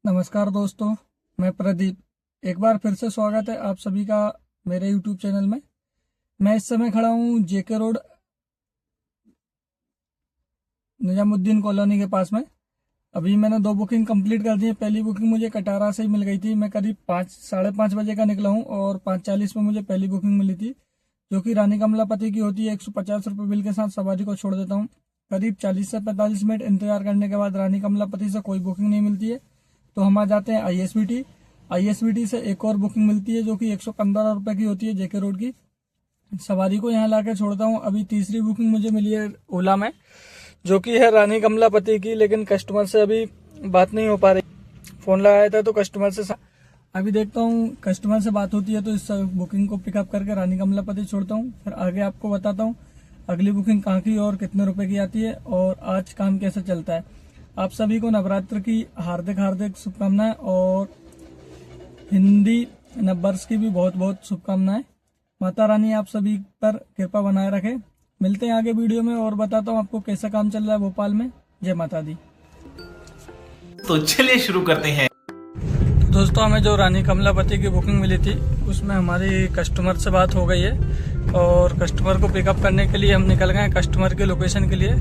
नमस्कार दोस्तों, मैं प्रदीप। एक बार फिर से स्वागत है आप सभी का मेरे YouTube चैनल में। मैं इस समय खड़ा हूँ जेके रोड निजामुद्दीन कॉलोनी के पास में। अभी मैंने 2 बुकिंग कंप्लीट कर दी है। पहली बुकिंग मुझे कटारा से ही मिल गई थी। मैं करीब 5-5:30 बजे का निकला हूँ और 5:40 में मुझे पहली बुकिंग मिली थी, जो कि रानी कमलापति की होती है। 150 रुपये बिल के साथ सवारी को छोड़ देता हूँ। करीब 40 से 45 मिनट इंतजार करने के बाद रानी कमलापति से कोई बुकिंग नहीं मिलती है, तो हम आ जाते हैं आईएसबीटी से एक और बुकिंग मिलती है, जो कि 115 रुपये की होती है जेके रोड की। सवारी को यहाँ लाके छोड़ता हूँ। अभी तीसरी बुकिंग मुझे मिली है ओला में, जो कि है रानी कमलापति की, लेकिन कस्टमर से अभी बात नहीं हो पा रही। फोन लगाया था तो कस्टमर से अभी देखता हूँ कस्टमर से बात होती है तो इस बुकिंग को पिकअप करके रानी कमलापति छोड़ता हूँ। फिर आगे आपको बताता हूँ अगली बुकिंग कहाँ की और कितने रुपए की आती है और आज काम कैसे चलता है। आप सभी को नवरात्र की हार्दिक हार्दिक शुभकामनाएं और हिंदी नववर्ष की भी बहुत बहुत शुभकामनाएं। माता रानी आप सभी पर कृपा बनाए रखे। मिलते हैं आगे वीडियो में और बताता हूँ आपको कैसा काम चल रहा है भोपाल में। जय माता दी। तो चलिए शुरू करते हैं। दोस्तों, हमें जो रानी कमलापति की बुकिंग मिली थी उसमें हमारी कस्टमर से बात हो गई है और कस्टमर को पिकअप करने के लिए हम निकल गए कस्टमर के लोकेशन के लिए,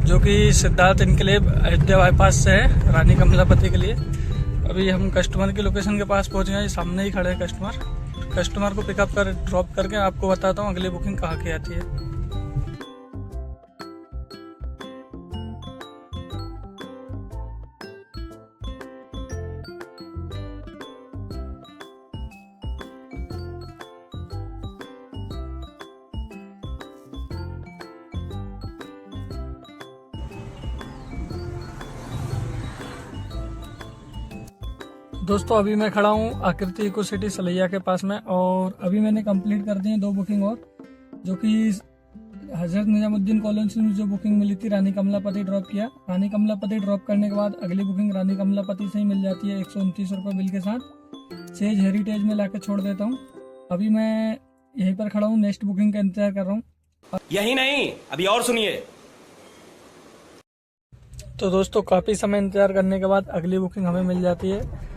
जो कि सिद्धार्थ इनकलेव अयोध्या बाईपास से है रानी कमलापति के लिए। अभी हम कस्टमर के लोकेशन के पास पहुंच गए। सामने ही खड़े हैं कस्टमर को पिकअप कर ड्रॉप करके आपको बताता हूँ अगली बुकिंग कहाँ की आती है। दोस्तों, अभी मैं खड़ा हूँ आकृति इको सिटी सलैया के पास में और अभी मैंने कंप्लीट कर दी है 2 बुकिंग और, जो कि हजरत निजामुद्दीन कॉलोनी से जो बुकिंग मिली थी रानी कमलापति ड्रॉप किया। रानी कमलापति ड्रॉप करने के बाद अगली बुकिंग रानी कमलापति से ही मिल जाती है 129 रुपये बिल के साथ। सेज हेरिटेज में लाके छोड़ देता हूँ। अभी मैं यहीं पर खड़ा हूँ, नेक्स्ट बुकिंग का इंतजार कर रहा हूँ। यही नहीं, अभी और सुनिए। तो दोस्तों, काफ़ी समय इंतजार करने के बाद अगली बुकिंग हमें मिल जाती है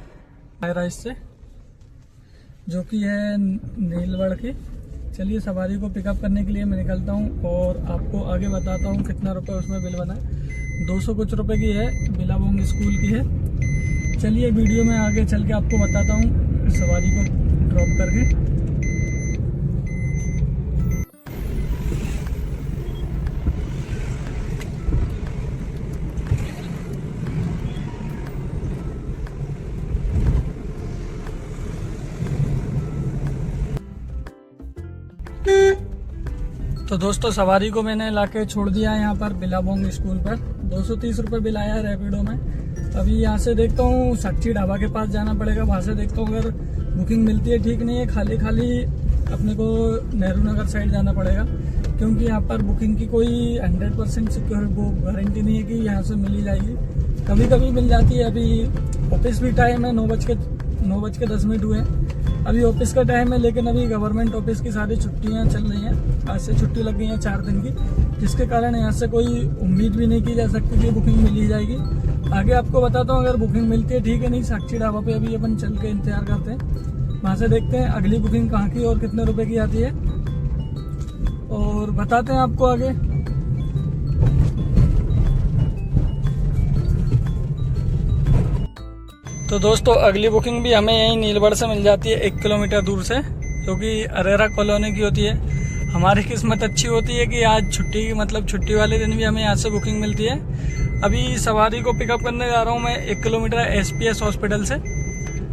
राइस से, जो कि है नीलवड़ की। चलिए सवारी को पिकअप करने के लिए मैं निकलता हूँ और आपको आगे बताता हूँ कितना रुपए उसमें बिल बना है। 200 कुछ रुपए की है, बिलाबोंग स्कूल की है। चलिए वीडियो में आगे चल के आपको बताता हूँ सवारी को ड्रॉप करके। तो दोस्तों, सवारी को मैंने लाके छोड़ दिया है यहाँ पर बिलाबोंग स्कूल पर। 230 रुपये बिल आया है रैपिडो में। अभी यहाँ से देखता हूँ साक्षी ढाबा के पास जाना पड़ेगा। वहाँ से देखता हूँ अगर बुकिंग मिलती है, ठीक नहीं है खाली अपने को नेहरू नगर साइड जाना पड़ेगा, क्योंकि यहाँ पर बुकिंग की कोई 100% सिक्योर वो गारंटी नहीं है कि यहाँ से मिल ही जाएगी। कभी कभी मिल जाती है। अभी ऑफिस भी टाइम है, 9:10 हुए। अभी ऑफिस का टाइम है, लेकिन अभी गवर्नमेंट ऑफिस की सारी छुट्टियां चल रही हैं। आज से छुट्टी लग गई है 4 दिन की, जिसके कारण यहाँ से कोई उम्मीद भी नहीं की जा सकती कि बुकिंग मिल ही जाएगी। आगे आपको बताता हूँ अगर बुकिंग मिलती है, ठीक है, नहीं साक्षी ढाबा पे अभी अपन चल के इंतजार करते हैं। वहाँ से देखते हैं अगली बुकिंग कहाँ की और कितने रुपए की आती है और बताते हैं आपको आगे। तो दोस्तों, अगली बुकिंग भी हमें यहीं नीलवड़ से मिल जाती है 1 किलोमीटर दूर से, जो कि अरेरा कॉलोनी की होती है। हमारी किस्मत अच्छी होती है कि आज छुट्टी वाले दिन भी हमें यहाँ से बुकिंग मिलती है। अभी सवारी को पिकअप करने जा रहा हूँ मैं 1 किलोमीटर एसपीएस हॉस्पिटल से।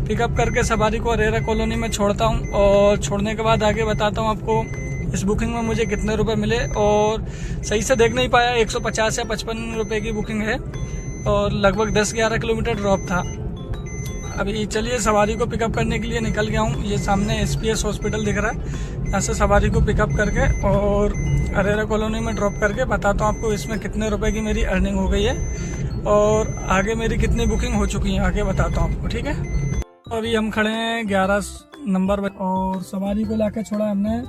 पिकअप करके सवारी को अरेरा कॉलोनी में छोड़ता हूँ और छोड़ने के बाद आगे बताता हूँ आपको इस बुकिंग में मुझे कितने रुपए मिले। और सही से देख नहीं पाया, 150 या 55 रुपये की बुकिंग है और लगभग 10-11 किलोमीटर ड्रॉप था। अभी चलिए सवारी को पिकअप करने के लिए निकल गया हूँ। ये सामने एसपीएस हॉस्पिटल दिख रहा है। यहाँ से सवारी को पिकअप करके और अरेरा कॉलोनी में ड्रॉप करके बताता हूँ आपको इसमें कितने रुपए की मेरी अर्निंग हो गई है और आगे मेरी कितनी बुकिंग हो चुकी है आगे बताता हूँ आपको, ठीक है। अभी हम खड़े हैं 11 नंबर पर और सवारी को लाके छोड़ा हमने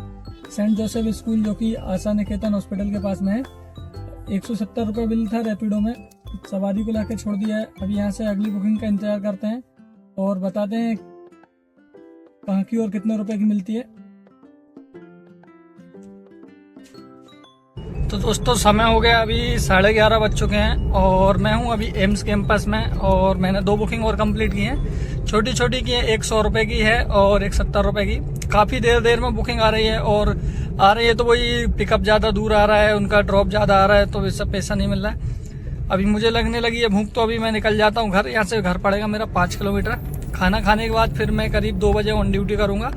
सेंट जोसेफ स्कूल, जो कि आशा निकेतन हॉस्पिटल के पास में है। 170 रुपये बिल था रैपिडो में। सवारी को लाके छोड़ दिया है। अभी यहाँ से अगली बुकिंग का इंतजार करते हैं। और बताते हैं कहाँ की और कितने रुपए की मिलती है। तो दोस्तों समय हो गया अभी 11:30 बज चुके हैं और मैं हूं अभी एम्स कैंपस में और मैंने 2 बुकिंग और कंप्लीट की हैं। छोटी छोटी की है, 100 रुपए की है और एक 70 रुपए की। काफ़ी देर में बुकिंग आ रही है और आ रही है तो वही पिकअप ज़्यादा दूर आ रहा है, उनका ड्रॉप ज़्यादा आ रहा है तो इससे पैसा नहीं मिल रहा है। अभी मुझे लगने लगी है भूख तो अभी मैं निकल जाता हूँ घर। यहाँ से घर पड़ेगा मेरा 5 किलोमीटर। खाना खाने के बाद फिर मैं करीब 2 बजे ऑन ड्यूटी करूँगा,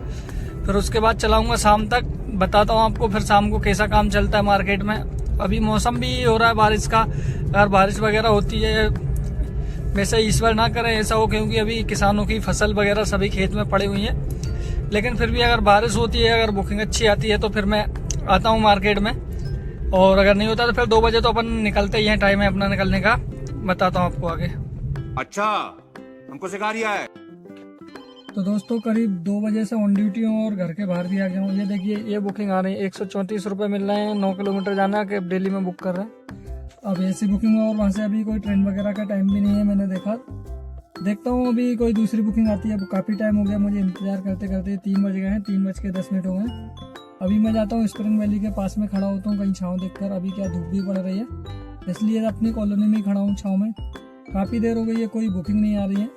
फिर उसके बाद चलाऊँगा शाम तक। बताता हूँ आपको फिर शाम को कैसा काम चलता है मार्केट में। अभी मौसम भी हो रहा है बारिश का, अगर बारिश वगैरह होती है, वैसे ईश्वर ना करे ऐसा हो, क्योंकि अभी किसानों की फसल वगैरह सभी खेत में पड़ी हुई है। लेकिन फिर भी अगर बारिश होती है, अगर बुकिंग अच्छी आती है तो फिर मैं आता हूँ मार्केट में, और अगर नहीं होता तो फिर 2 बजे तो अपन निकलते ही हैं, टाइम है अपना निकलने का। बताता हूँ आपको आगे। अच्छा, हमको सिखा रिया है। तो दोस्तों करीब 2 बजे से ऑन ड्यूटी हूँ और घर के बाहर भी आ गया हूँ। ये देखिए ये बुकिंग आ रही है, 134 रुपये मिल रहे हैं। 9 किलोमीटर जाना है, कैब डेली में बुक कर रहे हैं। अब ऐसी बुकिंग है और वहाँ से अभी कोई ट्रेन वगैरह का टाइम भी नहीं है, मैंने देखता हूँ अभी कोई दूसरी बुकिंग आती है। काफ़ी टाइम हो गया मुझे इंतजार करते करते, 3 बज गए हैं, 3:10 हो गए। अभी मैं जाता हूँ स्प्रिंग वैली के पास में खड़ा होता हूँ कहीं छाँव देखकर। अभी क्या धूप भी पड़ रही है, इसलिए अपनी कॉलोनी में ही खड़ा हूँ छाँव में। काफ़ी देर हो गई है, कोई बुकिंग नहीं आ रही है।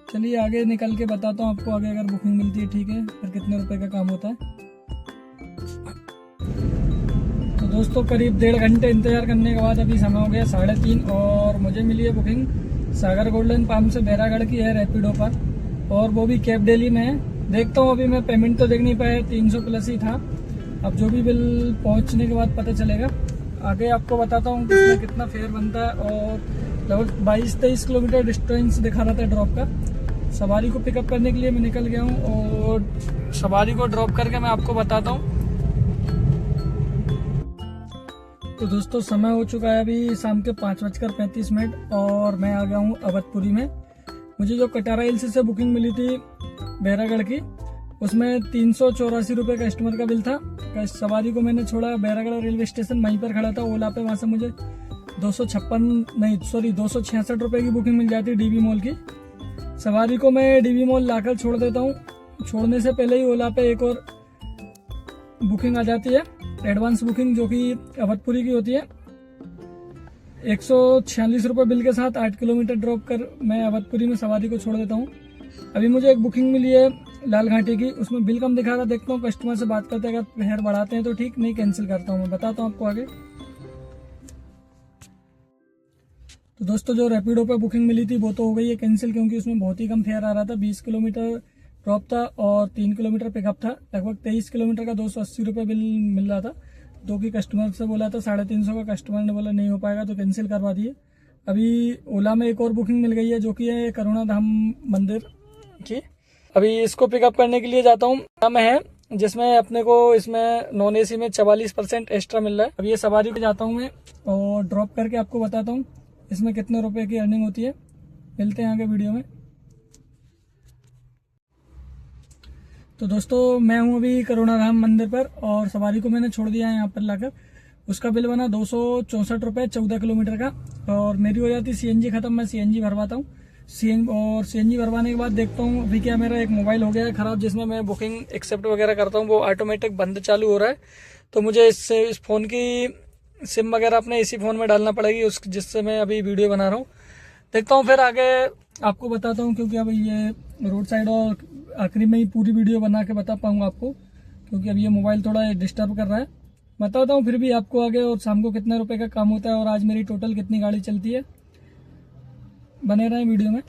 चलिए आगे निकल के बताता हूँ आपको, आगे अगर बुकिंग मिलती है ठीक है, फिर कितने रुपए का काम होता है। तो दोस्तों करीब 1.5 घंटे इंतजार करने के बाद अभी समय हो गया 3:30 और मुझे मिली है बुकिंग सागर गोल्डन पाम से बैरागढ़ की है रैपिडो पर, और वो भी कैब डेली में है। देखता हूँ, अभी मैं पेमेंट तो देख नहीं पाया, 300 प्लस ही था। अब जो भी बिल पहुँचने के बाद पता चलेगा। आगे आपको बताता हूँ किसमें कितना फेयर बनता है। और लगभग 22-23 किलोमीटर डिस्टेंस दिखा रहा था ड्रॉप का। सवारी को पिकअप करने के लिए मैं निकल गया हूँ और सवारी को ड्रॉप करके मैं आपको बताता हूँ। तो दोस्तों समय हो चुका है अभी शाम के 5:35 और मैं आ गया हूँ अवधपुरी में। मुझे जो कटारा हिल्स से बुकिंग मिली थी बैरागढ़ की, उसमें 384 रुपये कस्टमर का बिल था। सवारी को मैंने छोड़ा बैरागढ़ रेलवे स्टेशन, वहीं पर खड़ा था ओला पे। वहाँ से मुझे 266 रुपये की बुकिंग मिल जाती डीबी मॉल की। सवारी को मैं डीबी मॉल लाकर छोड़ देता हूँ। छोड़ने से पहले ही ओला पे एक और बुकिंग आ जाती है, एडवांस बुकिंग, जो कि अवधपुरी की होती है। 146 रुपये बिल के साथ 8 किलोमीटर ड्रॉप कर मैं अवधपुरी में सवारी को छोड़ देता हूँ। अभी मुझे एक बुकिंग मिली है लाल घाटी की, उसमें बिल कम दिखा रहा। देखता हूँ कस्टमर से बात करते, अगर फेयर बढ़ाते हैं तो ठीक, नहीं कैंसिल करता हूँ। मैं बताता हूँ आपको आगे। तो दोस्तों जो रैपिडो पे बुकिंग मिली थी वो तो हो गई है कैंसिल, क्योंकि उसमें बहुत ही कम फेयर आ रहा था। 20 किलोमीटर ड्रॉप था और 3 किलोमीटर पिकअप था। लगभग 23 किलोमीटर का 280 रुपये बिल मिल रहा था, जो कि कस्टमर से बोला था 350 का। कस्टमर ने बोला नहीं हो पाएगा तो कैंसिल करवा दिए। अभी ओला में एक और बुकिंग मिल गई है, जो कि है करुणा धाम मंदिर की। अभी इसको पिकअप करने के लिए जाता हूँ में है, जिसमें अपने को इसमें नॉन एसी में 44% एक्स्ट्रा मिल रहा है। अभी ये सवारी को जाता हूँ मैं और ड्रॉप करके आपको बताता हूँ इसमें कितने रुपए की अर्निंग होती है। मिलते हैं आगे वीडियो में। तो दोस्तों मैं हूं अभी करुणा धाम मंदिर पर और सवारी को मैंने छोड़ दिया है यहाँ पर लाकर। उसका बिल बना 264 रुपये 14 किलोमीटर का, और मेरी हो जाती सीएनजी खत्म। मैं सीएनजी भरवाता हूँ। सीएनजी भरवाने के बाद देखता हूँ अभी क्या मेरा एक मोबाइल हो गया है ख़राब, जिसमें मैं बुकिंग एक्सेप्ट वगैरह करता हूँ, वो ऑटोमेटिक बंद चालू हो रहा है। तो मुझे इस फ़ोन की सिम वगैरह अपने इसी फ़ोन में डालना पड़ेगी, जिससे मैं अभी वीडियो बना रहा हूँ। देखता हूँ फिर आगे आपको बताता हूँ, क्योंकि अब ये रोड साइड और आखिरी में ही पूरी वीडियो बना के बता पाऊँगा आपको, क्योंकि अब ये मोबाइल थोड़ा डिस्टर्ब कर रहा है। बताता हूँ फिर भी आपको आगे, और शाम को कितने रुपए का काम होता है और आज मेरी टोटल कितनी गाड़ी चलती है। बने रहें वीडियो में।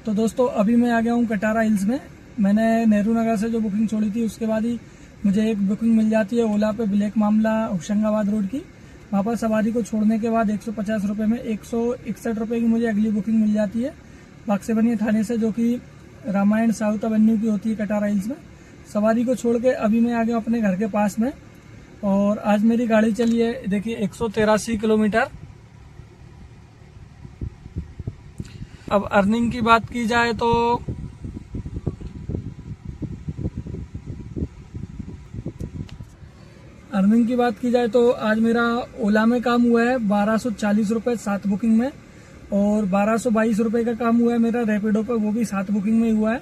तो दोस्तों अभी मैं आ गया हूँ कटारा हिल्स में। मैंने नेहरू नगर से जो बुकिंग छोड़ी थी उसके बाद ही मुझे एक बुकिंग मिल जाती है ओला पे, ब्लैक मामला होशंगाबाद रोड की। वहाँ पर सवारी को छोड़ने के बाद 150 रुपये में 161 रुपये की मुझे अगली बुकिंग मिल जाती है बाक्सेबनी थाने से, जो कि रामायण साउथ एवेन्यू की होती है कटारा हिल्स में। सवारी को छोड़ के अभी मैं आ गया अपने घर के पास में, और आज मेरी गाड़ी चली है देखिए 183 किलोमीटर। अब अर्निंग की बात की जाए तो आज मेरा ओला में काम हुआ है 1240 रुपये 7 बुकिंग में, और 1222 रुपये का काम हुआ है मेरा रैपिडो पर, वो भी 7 बुकिंग में हुआ है।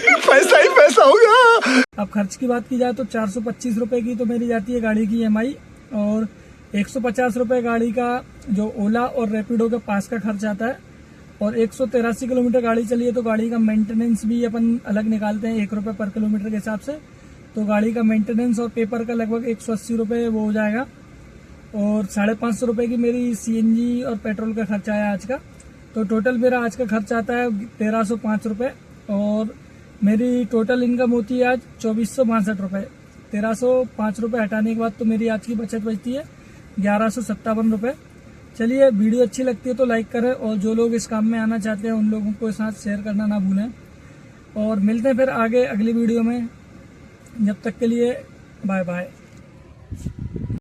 पैसा ही पैसा होगा। अब खर्च की बात की जाए तो 425 रुपये की तो मेरी जाती है गाड़ी की EMI, और 150 रुपये गाड़ी का जो ओला और रैपिडो के पास का खर्च आता है, और 183 किलोमीटर गाड़ी चली है तो गाड़ी का मेंटेनेंस भी अपन अलग निकालते हैं 1 रुपये पर किलोमीटर के हिसाब से, तो गाड़ी का मेंटेनेंस और पेपर का लगभग 180 रुपये वो हो जाएगा, और 550 रुपये की मेरी CNG और पेट्रोल का खर्चा आया आज का। तो टोटल मेरा आज का खर्च आता है 1305 रुपये, और मेरी टोटल इनकम होती है आज 2462 रुपये। 1305 रुपये हटाने के बाद तो मेरी आज की बचत बचती है 1157 रुपये। चलिए, वीडियो अच्छी लगती है तो लाइक करें, और जो लोग इस काम में आना चाहते हैं उन लोगों को साथ शेयर करना ना भूलें, और मिलते हैं फिर आगे अगली वीडियो में। जब तक के लिए बाय बाय।